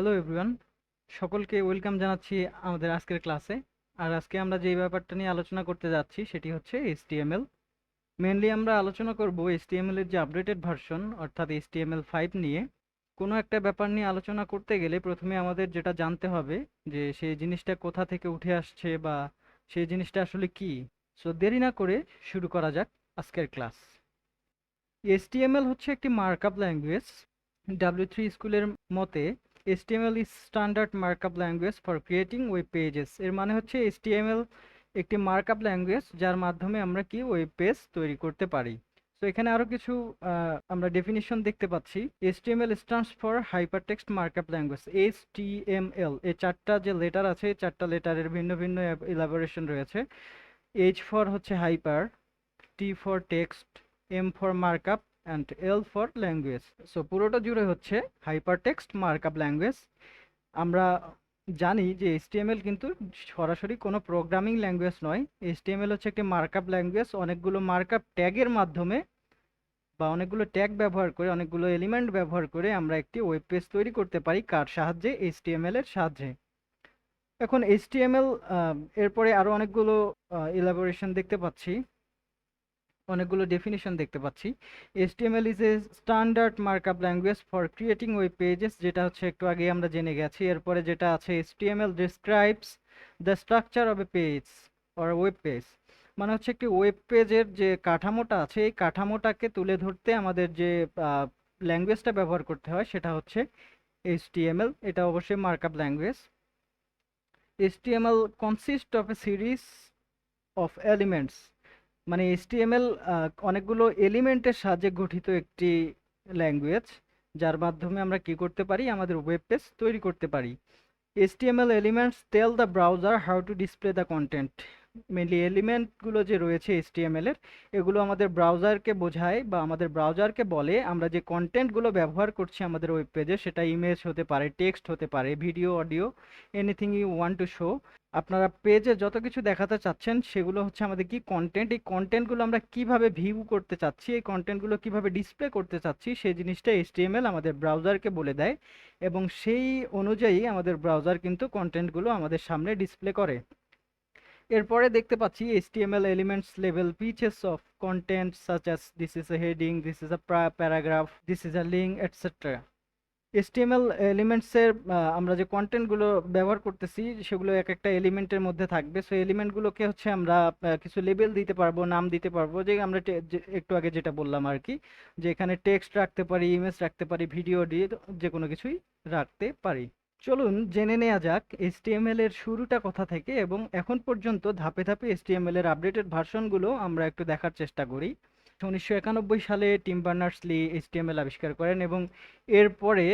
Hello everyone, সকলকে welcome জানাচ্ছি আমাদের আজকের ক্লাসে। আর আজকে আমরা যে ব্যাপারটা নিয়ে আলোচনা করতে যাচ্ছি সেটি হচ্ছে HTML। মেনলি আমরা আলোচনা করব HTML এর যে আপডেটেড ভার্সন অর্থাৎ HTML5 নিয়ে। কোনো একটা ব্যাপার নিয়ে আলোচনা করতে গেলে প্রথমে আমাদের যেটা জানতে হবে যে সেই জিনিসটা কোথা থেকে উঠে আসছে বা সেই জিনিসটা আসলে কি। সো দেরি না করে শুরু করা যাক আজকের ক্লাস। HTML হচ্ছে একটি মার্কআপ ল্যাঙ্গুয়েজ। W3 স্কুলের মতে HTML is standard markup language for creating web pages। এর মানে হচ্ছে HTML একটি মার্কআপ ল্যাঙ্গুয়েজ যার মাধ্যমে আমরা কি ওয়েব পেজ তৈরি করতে পারি। তো এখানে আরো কিছু আমরা ডেফিনিশন দেখতে পাচ্ছি। HTML stands for hypertext markup language, HTML। এই চারটা যে লেটার আছে, এই চারটা লেটারের ভিন্ন ভিন্ন এলাবোরেশন রয়েছে। H ফর হচ্ছে hyper, T for text, M for markup and L for language. So পুরোটা জুড়ে হচ্ছে হাইপারটেক্সট মার্কআপ ল্যাঙ্গুয়েজ। আমরা জানি যে HTML কিন্তু সরাসরি কোনো প্রোগ্রামিং ল্যাঙ্গুয়েজ নয়। HTML হচ্ছে একটি মার্কআপ ল্যাঙ্গুয়েজ। অনেকগুলো মার্কআপ ট্যাগের মাধ্যমে বা অনেকগুলো ট্যাগ ব্যবহার করে, অনেকগুলো এলিমেন্ট ব্যবহার করে আমরা একটি ওয়েব পেজ তৈরি করতে পারি। কার সাহায্যে? HTML এর সাহায্যে। এখন HTML এরপরে আরো অনেকগুলো এলাবোরেশন দেখতে পাচ্ছি, অনেকগুলো ডেফিনিশন দেখতে পাচ্ছি। HTML is a standard markup language for creating web pages, যেটা হচ্ছে একটু আগে আমরা জেনে গেছি। এরপরে যেটা আছে, HTML describes the structure of A page or web page. মানে হচ্ছে একটি ওয়েব পেজের যে কাঠামোটা আছে, এই কাঠামোটাকে তুলে ধরতে আমাদের যে ল্যাঙ্গুয়েজটা ব্যবহার করতে হয় সেটা হচ্ছে HTML। এটা অবশ্যই markup language. HTML consist of A series of elements. মানে HTML অনেকগুলো এলিমেন্টের সাহায্যে গঠিত একটি ল্যাঙ্গুয়েজ, যার মাধ্যমে আমরা কি করতে পারি, আমাদের ওয়েব পেজ তৈরি করতে পারি। HTML elements tell the browser how to display the content. Mainly এলিমেন্টগুলো যে রয়েছে HTML এর, এগুলো আমাদের ব্রাউজারকে বোঝায় বা আমাদের ব্রাউজারকে বলে আমরা যে কন্টেন্টগুলো ব্যবহার করছি আমাদের ওয়েব পেজে, সেটা ইমেজ হতে পারে, টেক্সট হতে পারে, video, audio, anything you want to show. আপনারা পেজে যত কিছু দেখাতে চাচ্ছেন সেগুলো হচ্ছে আমাদের কি কন্টেন্ট। এই কন্টেন্টগুলো আমরা কিভাবে ভিউ করতে চাচ্ছি, এই কন্টেন্টগুলো কিভাবে ডিসপ্লে করতে চাচ্ছি, সেই জিনিসটা HTML আমাদের ব্রাউজারকে বলে দেয় এবং সেই অনুযায়ী আমাদের ব্রাউজার কিন্তু কন্টেন্টগুলো আমাদের সামনে ডিসপ্লে করে। এরপরে দেখতে পাচ্ছি HTML elements label pieces of content such as this is a heading, this is a paragraph, this is a link, etc. HTML elements এর আমরা যে কন্টেন্ট গুলো ব্যবহার করতেছি সেগুলো এক একটা এলিমেন্টের মধ্যে থাকবে। সো এলিমেন্ট গুলোকে হচ্ছে আমরা কিছু লেবেল দিতে পারবো, নাম দিতে পারবো। যে আমরা একটু আগে যেটা বললাম আর কি, যে এখানে টেক্সট রাখতে পারি, ইমেজ রাখতে পারি, ভিডিও দিয়ে যে কোনো কিছুই রাখতে পারি। চলুন জেনে নেওয়া যাক HTML এর শুরুটা কোথা থেকে এবং এখন পর্যন্ত ধাপে ধাপে HTML এর আপডেটেড ভার্সনগুলো আমরা একটু দেখার চেষ্টা করি। 1991 সালে টিম বার্নার্স-লি HTML আবিষ্কার করেন এবং এরপরে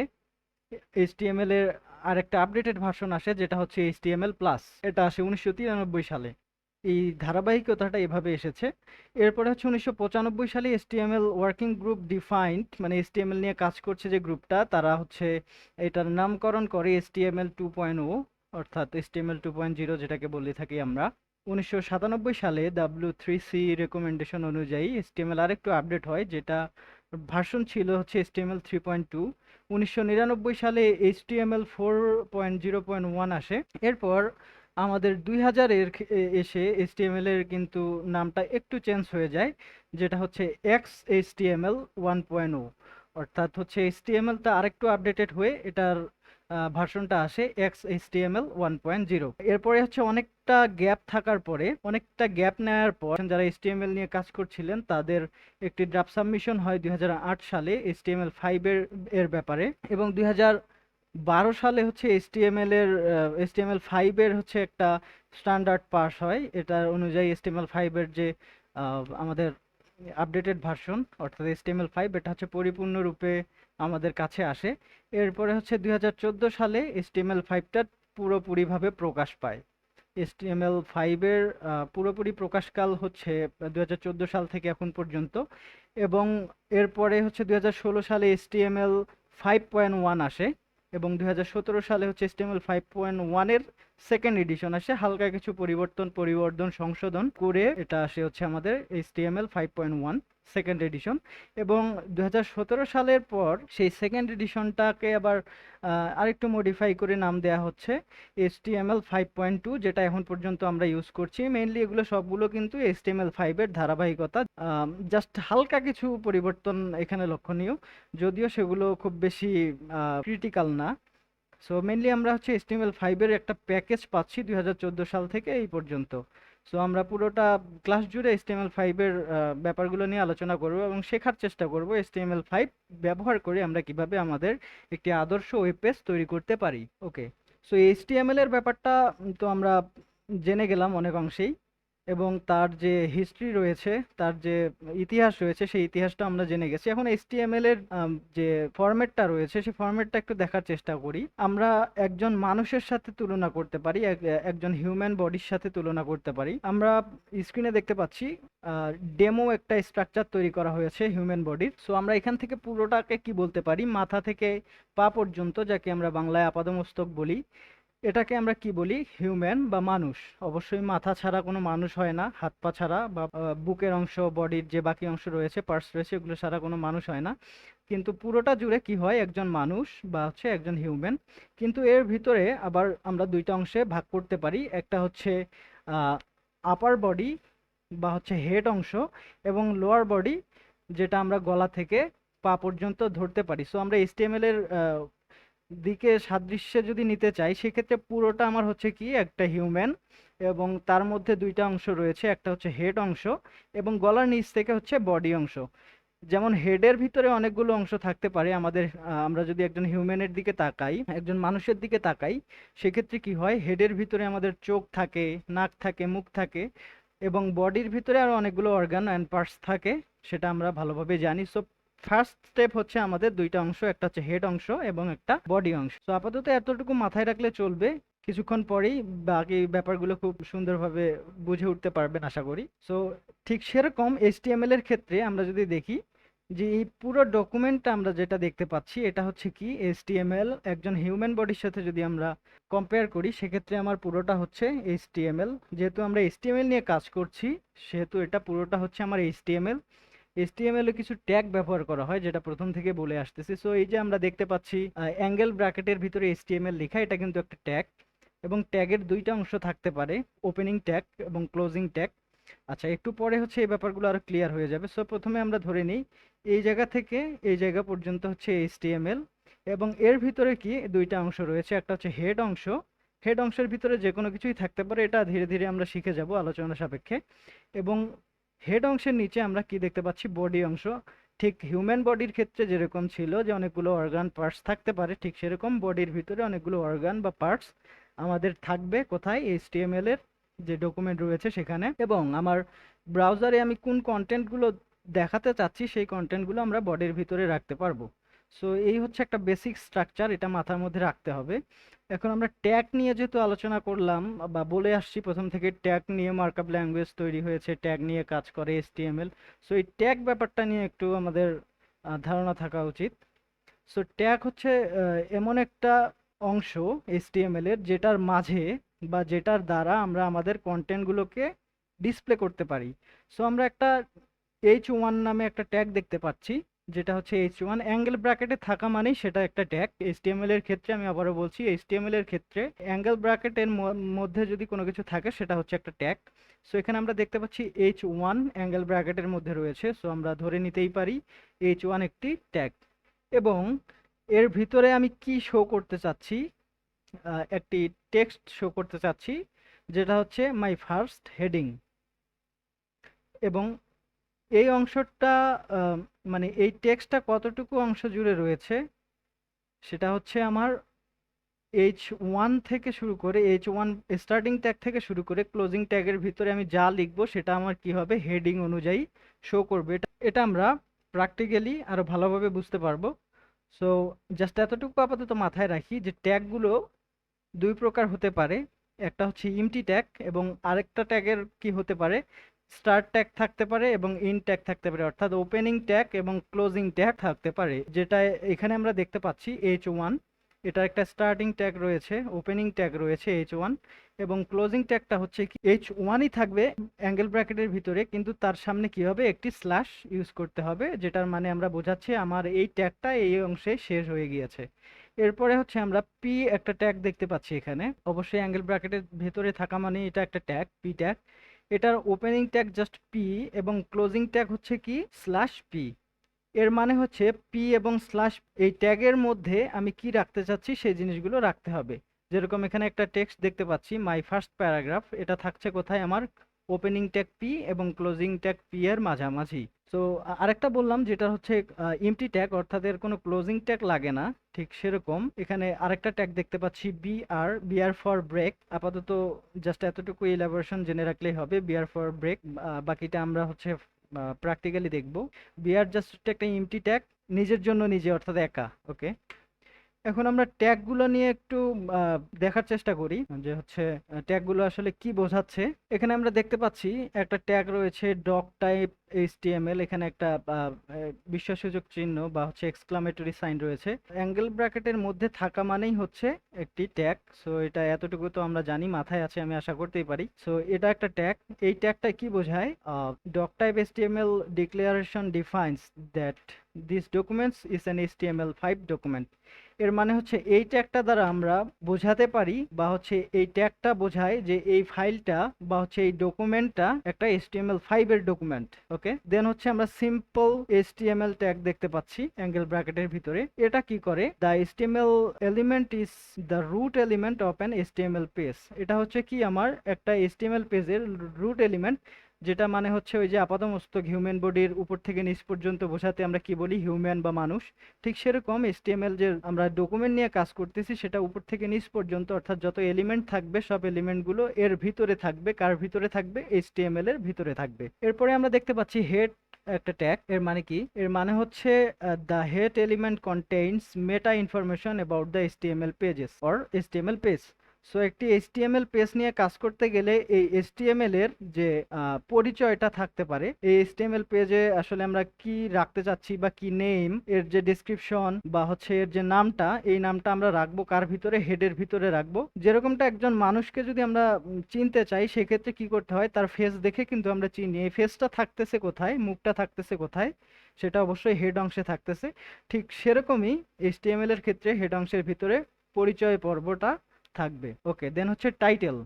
HTML এর আরেকটা আপডেটেড ভার্সন আসে যেটা হচ্ছে HTML+। এটা আসে 1993 সালে। এই ধারাবাহিকতাটা এভাবে এসেছে। এরপরে হচ্ছে 1995 সালে HTML ওয়ার্কিং গ্রুপ ডিফাইন্ড, মানে HTML নিয়ে কাজ করছে যে গ্রুপটা, তারা হচ্ছে এটার নামকরণ করে HTML 2.0 অর্থাৎ HTML 2.0 যেটাকে বলে থাকি আমরা। 1997 সালে W3C রেকমেন্ডেশন অনুযায়ী HTML আরেকটু আপডেট হয়, যেটা ভার্সন ছিল হচ্ছে HTML 3.2। 1999 সালে HTML 4.0.1 আসে। এরপর আমাদের 2000 এর এসে HTML এর কিন্তু নামটা একটু চেঞ্জ হয়ে যায়, যেটা হচ্ছে XHTML 1.0। অর্থাৎ হচ্ছে HTML টা আরেকটু আপডেটেড হয়ে এটার ভার্সনটা আসে XHTML 1.0। এরপরে হচ্ছে অনেকটা গ্যাপ থাকার পরে, অনেকটা গ্যাপ নেওয়ার পর যারা HTML নিয়ে কাজ করছিলেন তাদের একটি ড্রাফট সাবমিশন হয় 2008 সালে HTML5 এর ব্যাপারে এবং 2012 সালে হচ্ছে HTML5 এর হচ্ছে একটা স্ট্যান্ডার্ড পাস হয়। এটার অনুযায়ী HTML5 এর যে আমাদের আপডেটেড ভার্সন অর্থাৎ HTML5, এটা হচ্ছে পরিপূর্ণরূপে আমাদের কাছে আসে। এরপরে হচ্ছে 2014 সালে HTML5টা পুরোপুরিভাবে প্রকাশ পায়। HTML5 এর পুরোপুরি প্রকাশকাল হচ্ছে 2014 সাল থেকে এখন পর্যন্ত এবং এরপরে হচ্ছে 2016 সালে HTML 5.1 আসে এবং 2017 সালে হচ্ছে HTML 5.1 এর সেকেন্ড এডিশন আসে। হালকা কিছু পরিবর্তন সংশোধন করে এটা আসে হচ্ছে আমাদের HTML 5.1 সেকেন্ড এডিশন, এবং 2017 সালের পর সেই সেকেন্ড এডিশনটাকে আবার আরেকটু মডিফাই করে নাম দেয়া হচ্ছে HTML 5.2, যেটা এখন পর্যন্ত আমরা ইউজ করছি। মেইনলি এগুলো সবগুলো কিন্তু HTML5 এর ধারাবাহিকতা, জাস্ট হালকা কিছু পরিবর্তন এখানে লক্ষণীয়, যদিও সেগুলো খুব বেশি ক্রিটিক্যাল না। সো মেইনলি আমরা হচ্ছে HTML5 এর একটা প্যাকেজ পাচ্ছি 2014 সাল থেকে এই পর্যন্ত। সো আমরা পুরোটা ক্লাস জুড়ে HTML5 এর ব্যাপারগুলো নিয়ে আলোচনা করব এবং শেখার চেষ্টা করব HTML5 ব্যবহার করে আমরা কিভাবে আমাদের একটি আদর্শ ওয়েব পেজ তৈরি করতে পারি। ওকে, সো HTML এর ব্যাপারটা তো আমরা জেনে গেলাম অনেক অংশেই, এবং তার যে হিস্ট্রি রয়েছে, তার যে ইতিহাস রয়েছে, সেই ইতিহাসটা আমরা জেনে গেছি। এখন HTML এর যে ফরম্যাটটা রয়েছে, সেই ফরম্যাটটা একটু দেখার চেষ্টা করি। আমরা একজন মানুষের সাথে তুলনা করতে পারি, একজন হিউম্যান বডির সাথে তুলনা করতে পারি। আমরা স্ক্রিনে দেখতে পাচ্ছি ডেমো একটা স্ট্রাকচার তৈরি করা হয়েছে হিউম্যান বডির। সো আমরা এখান থেকে পুরোটাকে কি বলতে পারি, মাথা থেকে পা পর্যন্ত, যাকে আমরা বাংলায় আপাদমস্তক বলি, এটাকে আমরা কি বলি, হিউম্যান বা মানুষ। অবশ্যই মাথা ছাড়া কোনো মানুষ হয় না, হাত পা ছাড়া বা বুকের অংশ, বডির যে বাকি অংশ রয়েছে, পার্টস রয়েছে, এগুলো ছাড়া কোনো মানুষ হয় না। কিন্তু পুরোটা জুড়ে কি হয়, একজন মানুষ বা হচ্ছে একজন হিউম্যান। কিন্তু এর ভিতরে আবার আমরা দুইটা অংশে ভাগ করতে পারি, একটা হচ্ছে আপার বডি বা হচ্ছে হেড অংশ, এবং লোয়ার বডি, যেটা আমরা গলা থেকে পা পর্যন্ত ধরতে পারি। সো আমরা HTML এর দিকে সাদৃশ্যে যদি নিতে চাই, সেক্ষেত্রে পুরোটা আমার হচ্ছে কি একটা হিউম্যান, এবং তার মধ্যে দুইটা অংশ রয়েছে, একটা হচ্ছে হেড অংশ এবং গলার নিচ থেকে হচ্ছে বডি অংশ। যেমন হেডের ভিতরে অনেকগুলো অংশ থাকতে পারে আমাদের, আমরা যদি একজন হিউম্যানের দিকে তাকাই, একজন মানুষের দিকে তাকাই, সেক্ষেত্রে কি হয়, হেডের ভিতরে আমাদের চোখ থাকে, নাক থাকে, মুখ থাকে, এবং বডির ভিতরে আরো অনেকগুলো অর্গান অ্যান্ড পার্টস থাকে, সেটা আমরা ভালোভাবে জানি। সো ফার্স্ট স্টেপ হচ্ছে আমাদের দুইটা অংশ, একটা হচ্ছে হেড অংশ এবং একটা বডি অংশ। তো আপাতত এতটুকু মাথায় রাখলে চলবে, কিছুক্ষণ পরেই বাকি ব্যাপারগুলো খুব সুন্দরভাবে বুঝে উঠতে পারবেন আশা করি। সো ঠিক সেরকম HTML এর ক্ষেত্রে আমরা যদি দেখি যে এই পুরো ডকুমেন্টটা আমরা যেটা দেখতে পাচ্ছি, এটা হচ্ছে কি HTML একজন হিউম্যান বডির সাথে যদি আমরা কম্পেয়ার করি, সেক্ষেত্রে আমার পুরোটা হচ্ছে HTML। যেহেতু আমরা HTML নিয়ে কাজ করছি, সেহেতু এটা পুরোটা হচ্ছে আমার HTML। HTML এ কিছু ট্যাগ ব্যবহার করা হয়, যেটা প্রথম থেকে বলে আসতেছি। সো এই যে আমরা দেখতে পাচ্ছি অ্যাঙ্গেল ব্র্যাকেটের ভিতরে HTML লেখা, এটা কিন্তু একটা ট্যাগ, এবং ট্যাগের দুইটা অংশ থাকতে পারে, ওপেনিং ট্যাগ এবং ক্লোজিং ট্যাগ। আচ্ছা, একটু পরে হচ্ছে এই ব্যাপারগুলো আরো ক্লিয়ার হয়ে যাবে। সো প্রথমে আমরা ধরে নিই এই জায়গা থেকে এই জায়গা পর্যন্ত হচ্ছে HTML, এবং এর ভিতরে কি দুইটা অংশ রয়েছে, একটা হচ্ছে হেড অংশ। হেড অংশের ভিতরে যে কোনো কিছুই থাকতে পারে, এটা ধীরে ধীরে আমরা শিখে যাব আলোচনা সাপেক্ষে। এবং হেড অংশের নিচে আমরা কি দেখতে পাচ্ছি, বডি অংশ। ঠিক হিউম্যান বডির ক্ষেত্রে যেরকম ছিল যে অনেকগুলো অর্গান পার্টস থাকতে পারে, ঠিক সেরকম বডির ভিতরে অনেকগুলো অর্গান বা পার্টস আমাদের থাকবে। কোথায়, HTML এর যে ডকুমেন্ট রয়েছে সেখানে। এবং আমার ব্রাউজারে আমি কোন কন্টেন্টগুলো দেখাতে চাচ্ছি, সেই কন্টেন্টগুলো আমরা বডির ভিতরে রাখতে পারবো। সো এই হচ্ছে একটা বেসিক স্ট্রাকচার, এটা মাথার মধ্যে রাখতে হবে। এখন আমরা ট্যাগ নিয়ে যেহেতু আলোচনা করলাম বা বলে আসছি প্রথম থেকে, ট্যাগ নিয়ে মার্কআপ ল্যাঙ্গুয়েজ তৈরি হয়েছে, ট্যাগ নিয়ে কাজ করে HTML। সো এই ট্যাগ ব্যাপারটা নিয়ে একটু আমাদের ধারণা থাকা উচিত। সো ট্যাগ হচ্ছে এমন একটা অংশ HTML এর, যেটার মাঝে বা যেটার দ্বারা আমরা আমাদের কন্টেন্টগুলোকে ডিসপ্লে করতে পারি। সো আমরা একটা H1 নামে একটা ট্যাগ দেখতে পাচ্ছি, যেটা হচ্ছে H1 অ্যাঙ্গেল ব্র্যাকেটে থাকা মানেই সেটা একটা ট্যাগ। HTML এর ক্ষেত্রে আমি আবারও বলছি, HTML এর ক্ষেত্রে অ্যাঙ্গেল ব্র্যাকেটের মধ্যে যদি কোনো কিছু থাকে, সেটা হচ্ছে একটা ট্যাগ। সো এখানে আমরা দেখতে পাচ্ছি H1 অ্যাঙ্গেল ব্র্যাকেটের মধ্যে রয়েছে। সো আমরা ধরে নিতেই পারি H1 একটি ট্যাগ। এবং এর ভিতরে আমি কি শো করতে চাচ্ছি, একটি টেক্সট শো করতে চাচ্ছি, যেটা হচ্ছে মাই ফার্স্ট হেডিং। এবং এই অংশটা মানে এই টেক্সটটা কতটুকু অংশ জুড়ে রয়েছে, সেটা হচ্ছে আমার H1 থেকে শুরু করে, H1 স্টার্টিং ট্যাগ থেকে শুরু করে ক্লোজিং ট্যাগের ভিতরে আমি যা লিখবো, সেটা আমার কি হবে, হেডিং অনুযায়ী শো করবে। এটা আমরা প্র্যাকটিক্যালি আরো ভালোভাবে বুঝতে পারবো। সো জাস্ট এতটুকু আপাতত মাথায় রাখি যে ট্যাগগুলো দুই প্রকার হতে পারে, একটা হচ্ছে ইমটি ট্যাগ, এবং আরেকটা ট্যাগের কি হতে পারে, স্টার্ট ট্যাগ থাকতে পারে এবং ইন ট্যাগ থাকতে পারে, অর্থাৎ ওপেনিং ট্যাগ এবং ক্লোজিং ট্যাগ থাকতে পারে, যেটা এখানে আমরা দেখতে পাচ্ছি H1। এটার একটা স্টার্টিং ট্যাগ রয়েছে, ওপেনিং ট্যাগ রয়েছে H1, এবং ক্লোজিং ট্যাগটা হচ্ছে কি H1ই থাকবে অ্যাঙ্গেল ব্র্যাকেটের ভিতরে, কিন্তু তার সামনে কি হবে, একটি স্ল্যাশ ইউজ করতে হবে, যেটার মানে আমরা বোঝাচ্ছি আমার এই ট্যাগটা এই অংশে শেষ হয়ে গিয়েছে। এরপরে হচ্ছে আমরা পি একটা ট্যাগ দেখতে পাচ্ছি এখানে, অবশ্যই অ্যাঙ্গেল ব্র্যাকেটের ভেতরে থাকা মানে এটা একটা ট্যাগ, পি ট্যাগ। এটার ওপেনিং ট্যাগ জাস্ট পি, এবং ক্লোজিং ট্যাগ হচ্ছে কি স্ল্যাশ পি। এর মানে হচ্ছে পি এবং স্ল্যাশ এই ট্যাগের মধ্যে আমি কি রাখতে চাচ্ছি সেই জিনিসগুলো রাখতে হবে। যেরকম এখানে একটা টেক্সট দেখতে পাচ্ছি, মাই ফার্স্ট প্যারাগ্রাফ, এটা থাকছে কোথায়, আমার ওপেনিং ট্যাগ পি এবং ক্লোজিং ট্যাগ পি এর মাঝামাঝি। তো আরেকটা বললাম যেটা হচ্ছে এমটি ট্যাগ, অর্থাৎ এর কোনো ক্লোজিং ট্যাগ লাগে না, ঠিক সেরকম এখানে আরেকটা ট্যাগ দেখতে পাচ্ছি বিআর, বিআর ফর ব্রেক। আপাতত জাস্ট এতটুকু এলাবোরেশন জেনে রাখলেই হবে, বিআর ফর ব্রেক, বাকিটা আমরা হচ্ছে প্র্যাকটিক্যালি দেখবো। বিআর জাস্ট একটা এমটি ট্যাগ, নিজের জন্য নিজে, অর্থাৎ একা। ওকে, এখন আমরা ট্যাগগুলো নিয়ে একটু দেখার চেষ্টা করি যে হচ্ছে ট্যাগগুলো আসলে কি বোঝাচ্ছে। এখানে আমরা দেখতে পাচ্ছি একটা ট্যাগ রয়েছে ডক টাইপ এইচটিএমএল, এখানে একটা বিস্ময়সূচক চিহ্ন বা হচ্ছে এক্সক্লামেটরি সাইন রয়েছে। অ্যাঙ্গেল ব্র্যাকেটের মধ্যে থাকা মানেই হচ্ছে একটি ট্যাগ। সো এটা এতটুকু তো আমরা জানি, মাথায় আছে, আমি আশা করতেই পারি। সো এটা একটা ট্যাগ। এই ট্যাগটা কি বোঝায়, doc type HTML declaration defines that this documents is an HTML five document. এর মানে হচ্ছে এই ট্যাগটা দ্বারা আমরা বোঝাতে পারি, বা হচ্ছে এই ট্যাগটা বোঝায় যে এই ফাইলটা বা হচ্ছে এই ডকুমেন্টটা একটা HTML5 এর ডকুমেন্ট। ওকে, দেন হচ্ছে আমরা সিম্পল HTML ট্যাগ দেখতে পাচ্ছি অ্যাঙ্গেল ব্র্যাকেটের ভিতরে। এটা কি করে, the HTML element is the root element of an HTML page. এটা হচ্ছে কি আমার একটা HTML পেজের রুট এলিমেন্ট, যেটা মানে হচ্ছে ওই যে আপাদমস্তক হিউম্যান বডির উপর থেকে নিচ পর্যন্ত বোঝাতে আমরা কি বলি, হিউম্যান বা মানুষ। ঠিক সেরকম HTML যে আমরা ডকুমেন্ট নিয়ে কাজ করতেছি সেটা উপর থেকে নিচ পর্যন্ত, অর্থাৎ যত এলিমেন্ট থাকবে সব এলিমেন্টগুলো এর ভিতরে থাকবে। কার ভিতরে থাকবে, HTML এর ভিতরে থাকবে। এরপরে আমরা দেখতে পাচ্ছি হেড একটা ট্যাগ। এর মানে কি, এর মানে হচ্ছে the head element contains meta information about the HTML pages or HTML page. So একটি HTML পেজ নিয়ে কাজ করতে গেলে এই HTML এর যে পরিচয়টা থাকতে পারে, এই HTML পেজে আসলে আমরা কি রাখতে চাচ্ছি বা কি নেম, এর যে ডেসক্রিপশন বা হচ্ছে এর যে নামটা, এই নামটা আমরা রাখবো কার ভিতরে, হেডের ভিতরে রাখবো। যেরকমটা একজন মানুষকে যদি আমরা চিনতে চাই, সেক্ষেত্রে কি করতে হয়, তার ফেস দেখে কিন্তু আমরা চিনি এই ফেসটা থাকতেছে কোথায়, মুখটা থাকতেছে কোথায়, সেটা অবশ্যই হেড অংশে থাকতেছে। ঠিক সেরকমই HTML এর ক্ষেত্রে হেড অংশের ভিতরে পরিচয় পর্বটা থাকবে। ওকে, দেন হচ্ছে title.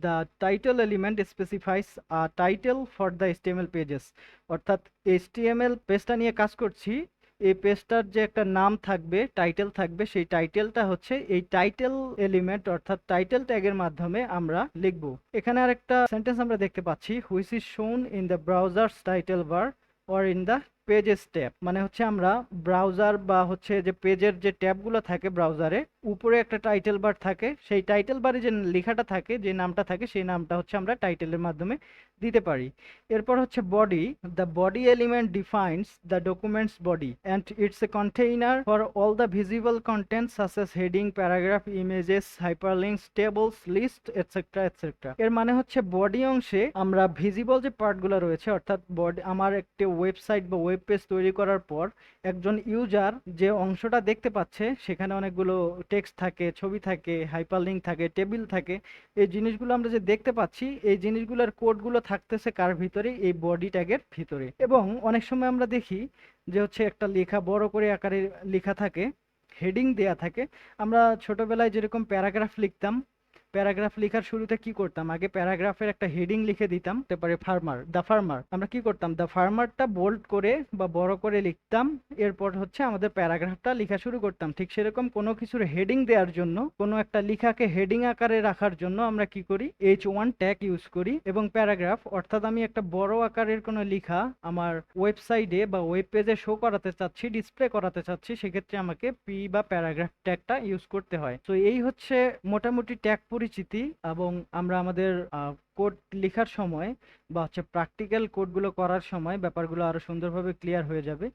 The title element specifies a title for the HTML pages. অর্থাৎ HTML পেজটা নিয়ে কাজ করছি, এই পেজটার যে একটা নাম থাকবে, টাইটেল থাকবে, সেই টাইটেলটা হচ্ছে এই টাইটেল এলিমেন্ট অর্থাৎ টাইটেল ট্যাগের মাধ্যমে আমরা লিখব। এখানে আরেকটা সেন্টেন্স আমরা দেখতে পাচ্ছি, হুইচ ইজ শোন in the browsers title bar or in the pages tab. মানে হচ্ছে আমরা ব্রাউজার বা হচ্ছে যে পেজের যে ট্যাবগুলো থাকে ব্রাউজারে, উপরে একটা টাইটেল বার থাকে, সেই টাইটেল বারে যে লেখাটা থাকে, যে নামটা থাকে, সেই নামটা হচ্ছে আমরা টাইটেলের মাধ্যমে দিতে পারি। এরপর হচ্ছে body. The body element defines the documents body and it's a container for all the visible content such as heading, paragraph, images, hyperlinks, tables, list, etcetera etcetera. এর মানে হচ্ছে বডি অংশে আমরা ভিজিবল যে পার্টগুলো রয়েছে, অর্থাৎ বডি, আমার একটি ওয়েবসাইট বা ওয়েব পেজ তৈরি করার পর একজন ইউজার যে অংশটা দেখতে পাচ্ছে, সেখানে অনেকগুলো টেক্সট থাকে, ছবি থাকে, হাইপারলিঙ্ক থাকে, টেবিল থাকে, এই জিনিসগুলো আমরা যে দেখতে পাচ্ছি, এই জিনিসগুলোর কোডগুলো থাকতেছে কার ভিতরে, এই বডি ট্যাগের ভিতরে। এবং অনেক সময় আমরা দেখি যে হচ্ছে একটা লেখা বড় করে আকারে লেখা থাকে, হেডিং দেয়া থাকে। আমরা ছোটবেলায় যেরকম প্যারাগ্রাফ লিখতাম, প্যারাগ্রাফ লেখার শুরুতে কি করতাম, আগে প্যারাগ্রাফের একটা হেডিং লিখে দিতাম, তারপরে ফার্মার, দ্য ফার্মার। আমরা কি করতাম, দ্য ফার্মারটা বোল্ড করে বা বড় করে লিখতাম, এরপর হচ্ছে আমাদের প্যারাগ্রাফটা লেখা শুরু করতাম। ঠিক সেরকম কোনো কিছুর হেডিং দেওয়ার জন্য, কোনো একটা লেখাকে হেডিং আকারে রাখার জন্য আমরা কি করি, H1 ট্যাগ ইউজ করি। এবং প্যারাগ্রাফ, অর্থাৎ আমি একটা বড় আকারের কোনো লেখা আমার ওয়েবসাইটে বা ওয়েব পেজে শো করাতে চাচ্ছি, ডিসপ্লে করাতে চাচ্ছি, সেক্ষেত্রে আমাকে পি বা প্যারাগ্রাফ ট্যাগটা ইউজ করতে হয়। তো এই হচ্ছে মোটামুটি ট্যাগ পরিচিতি। এবং আমরা আমাদের কোড লেখার সময় বা হচ্ছে প্র্যাকটিক্যাল কোডগুলো করার সময় ব্যাপারগুলো আরো সুন্দরভাবে ক্লিয়ার হয়ে যাবে।